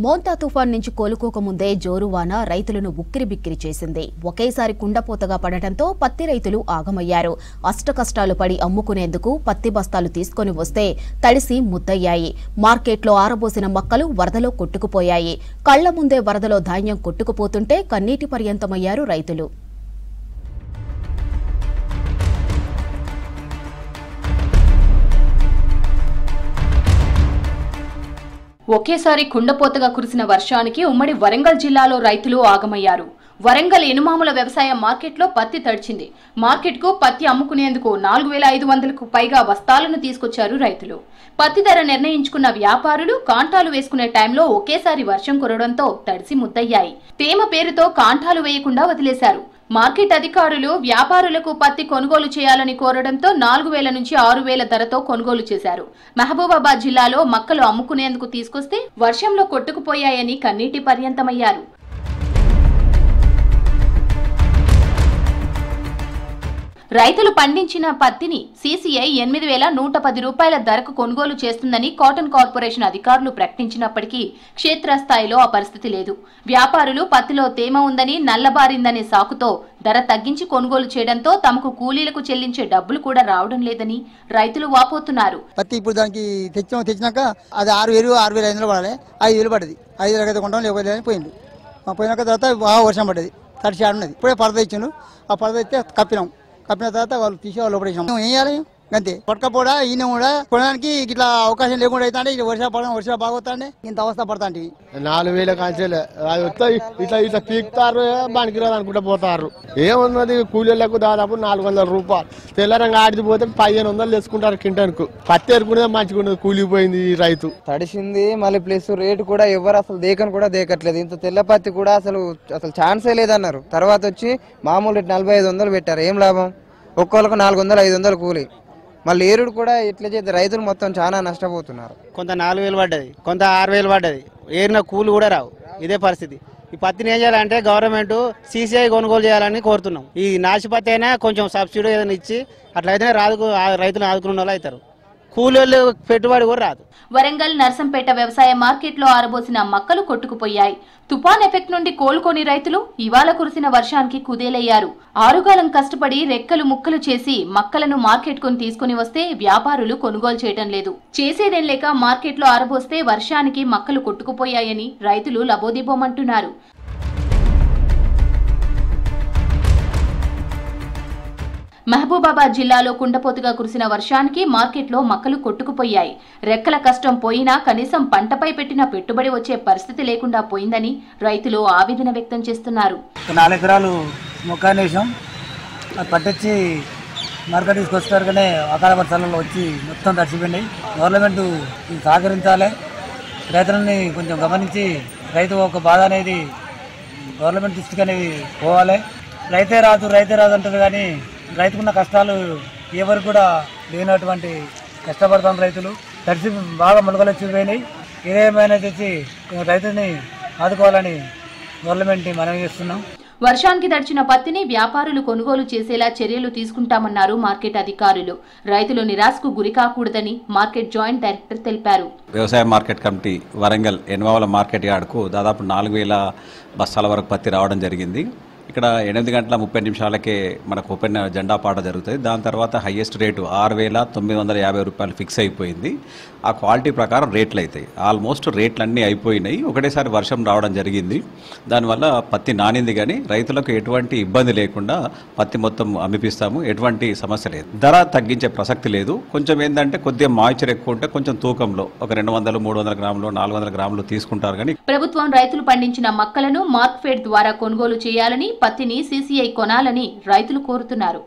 మోంతా తుఫాన్ నుంచి కోలుకోకముందే జోరువాన రైతులను ఉక్కిరిబిక్కిరి చేసింది. ఒకేసారి కుండపోతగా పడటంతో పత్తి రైతులు ఆగమయ్యారు. అష్టకష్టాలు పడి అమ్ముకునేందుకు పత్తి బస్తాలు తీసుకొని వస్తే తడిసి ముద్దయ్యాయి. మార్కెట్లో ఆరబోసిన మొక్కలు వరదలో కొట్టుకుపోయాయి. కళ్ల ముందే వరదలో ధాన్యం కొట్టుకుపోతుంటే కన్నీటి పర్యంతమయ్యారు రైతులు. ఒకేసారి కుండపోతగా కురిసిన వర్షానికి ఉమ్మడి వరంగల్ జిల్లాలో రైతులు ఆగమయ్యారు. వరంగల్ ఎనుమాముల వ్యవసాయ మార్కెట్లో పత్తి తడిచింది. మార్కెట్కు పత్తి అమ్ముకునేందుకు 4500కు పైగా బస్తాలను తీసుకొచ్చారు రైతులు. పత్తి ధర నిర్ణయించుకున్న వ్యాపారులు కాంటాలు వేసుకునే టైంలో ఒకేసారి వర్షం కురవడంతో తడిసి ముద్దయ్యాయి. తేమ పేరుతో కాంటాలు వేయకుండా వదిలేశారు. మార్కెట్ అధికారులు వ్యాపారులకు పత్తి కొనుగోలు చేయాలని కోరడంతో 4000 నుంచి 6000 ధరతో కొనుగోలు చేశారు. మహబూబాబాద్ జిల్లాలో మక్కలు అమ్ముకునేందుకు తీసుకొస్తే వర్షంలో కొట్టుకుపోయాయని కన్నీటి పర్యంతమయ్యారు. రైతులు పండించిన పత్తిని సీసీఐ 8110 రూపాయల ధరకు కొనుగోలు చేస్తుందని కాటన్ కార్పొరేషన్ అధికారులు ప్రకటించినప్పటికీ క్షేత్రస్థాయిలో ఆ పరిస్థితి లేదు. వ్యాపారులు పత్తిలో తేమ ఉందని నల్లబారిందనే సాకుతో ధర తగ్గించి కొనుగోలు చేయడంతో తమకు కూలీలకు చెల్లించే డబ్బులు కూడా రావడం లేదని రైతులు వాపోతున్నారు. పత్తి ఇప్పుడు దానికి తెచ్చినాక అది 6500 పడాలి, 5000 పడ్డది. 5000 కొంటాం లేకపోతే పోయింది. పోయినాక తర్వాత బాగా వర్షం పడ్డది, తడిచి ఆడున్నది. ఇప్పుడే పరద ఇచ్చాను, ఆ పరద ఇస్తే కప్పిన తర్వాత వాళ్ళు తీసి వాళ్ళు లోపడేసాం. ఏం చేయాలి అంతే. పట్టకపోవడా ఈయన కూడా కొనడానికి ఇట్లా అవకాశం లేకుండా అవుతాంటే ఇట్లా వర్షాలు బాగా వస్తాండి, ఇంత అవస్థ పడతాంటి. 4000 కాంచెలు ఇట్లా ఇట్లా పీకుతారు, బానికి రాదు అనుకుంటా పోతారు. ఏమున్నది కూలీలకు దాదాపు 400 రూపాయలు. తెల్లరంగా ఆడిపోతే 1500 తెచ్చుకుంటారు కింటానికి. పత్తి ఎరుకునే మంచిగా ఉన్నది, కూలిపోయింది రైతు. తడిసింది మళ్ళీ ప్లస్ రేటు కూడా ఎవరు అసలు దేకని కూడా దేకట్లేదు. ఇంత తెల్ల పత్తి కూడా అసలు ఛాన్సే లేదన్నారు. తర్వాత వచ్చి మామూలు 4500 పెట్టారు. ఏం లాభం? ఒక్కొక్కరికి 400-500 కూలి. మళ్ళీ ఏరుడు కూడా ఎట్లా చేస్తే రైతులు మొత్తం చాలా నష్టపోతున్నారు. కొంత 4000 పడ్డది, కొంత 6000 పడ్డది. ఏరిన కూలు కూడా రావు. ఇదే పరిస్థితి. ఈ పత్తిని ఏం చేయాలంటే గవర్నమెంట్ సీసీఐ కొనుగోలు చేయాలని కోరుతున్నాం. ఈ నాశపత్తి అయినా కొంచెం సబ్సిడీ ఏదైనా ఇచ్చి అట్లయితేనే రైతులు ఆదుకున్న వాళ్ళు అవుతారు. కూలీలు పెట్టుబడి కూడా రాదు. వరంగల్ నర్సంపేట వ్యవసాయ మార్కెట్లో ఆరబోసిన మక్కలు కొట్టుకుపోయాయి. తుఫాన్ ఎఫెక్ట్ నుండి కోలుకోని రైతులు ఇవాళ కురిసిన వర్షానికి కుదేలయ్యారు. ఆరుగాలం కష్టపడి రెక్కలు ముక్కలు చేసి మక్కలను మార్కెట్కు తీసుకుని వస్తే వ్యాపారులు కొనుగోలు చేయడం లేదు. చేసేదేం లేక మార్కెట్లో ఆరబోస్తే వర్షానికి మక్కలు కొట్టుకుపోయాయని రైతులు లబోదిబోమంటున్నారు. మహబూబాబాద్ జిల్లాలో కుండపోతుగా కురిసిన వర్షానికి మార్కెట్లో మక్కలు కొట్టుకుపోయాయి. రెక్కల కష్టం పోయినా కనీసం పంటపై పెట్టిన పెట్టుబడి వచ్చే పరిస్థితి లేకుండా పోయిందని రైతులు ఆవేదన వ్యక్తం చేస్తున్నారు. 4 ఎకరాలు మొక్కానేసాం, అది పట్టించి మార్కెట్ తీసుకొస్తారు కానీ అకాల వర్షాలలో వచ్చి మొత్తం తడిచిపోయినాయి. గవర్నమెంట్ సహకరించాలి, రైతులని కొంచెం గమనించి రైతు ఒక బాధ అనేది గవర్నమెంట్ దృష్టికి అనేవి పోవాలి. రైతే రాదు అంటారు కానీ రైతుకున్న కష్టాలు ఎవరు కూడా లేనటువంటి కష్టపడతాం. రైతులు తడిసి బాగా మొలకలు వచ్చిపోయినాయి. ఏదేమైనా తెచ్చి రైతుని ఆదుకోవాలని గవర్నమెంట్ మనవి చేస్తున్నాం. వర్షానికి తడిచిన పత్తిని వ్యాపారులు కొనుగోలు చేసేలా చర్యలు తీసుకుంటామన్నారు మార్కెట్ అధికారులు. రైతులు నిరాశకు గురి కాకూడదని మార్కెట్ జాయింట్ డైరెక్టర్ తెలిపారు. వ్యవసాయ మార్కెట్ కమిటీ వరంగల్ ఎన్వాల మార్కెట్ యార్డుకు దాదాపు 4000 బస్తాల వరకు పత్తి రావడం జరిగింది. ఇక్కడ 8 గంటల 30 నిమిషాలకే మనకు ఓపెన్ జెండా పాట జరుగుతుంది. దాని తర్వాత హైయెస్ట్ రేటు 6950 రూపాయలు ఫిక్స్ అయిపోయింది. ఆ క్వాలిటీ ప్రకారం రేట్లు అవుతాయి. ఆల్మోస్ట్ రేట్లన్నీ అయిపోయినాయి. ఒకటేసారి వర్షం రావడం జరిగింది. దానివల్ల పత్తి నానింది కానీ రైతులకు ఎటువంటి ఇబ్బంది లేకుండా పత్తి మొత్తం అమ్మిపిస్తాము. ఎటువంటి సమస్య లేదు. ధర తగ్గించే ప్రసక్తి లేదు. కొంచెం ఏంటంటే కొద్దిగా మాయిశ్చర్ ఎక్కువ ఉంటే కొంచెం తూకంలో ఒక 200-300 గ్రాములు 400 గ్రాములు తీసుకుంటారు. కానీ ప్రభుత్వం రైతులు పండించిన మక్కలను మార్క్ఫెడ్ ద్వారా కొనుగోలు చేయాలని, పత్తిని సీసీఐ కొనాలని రైతులు కోరుతున్నారు.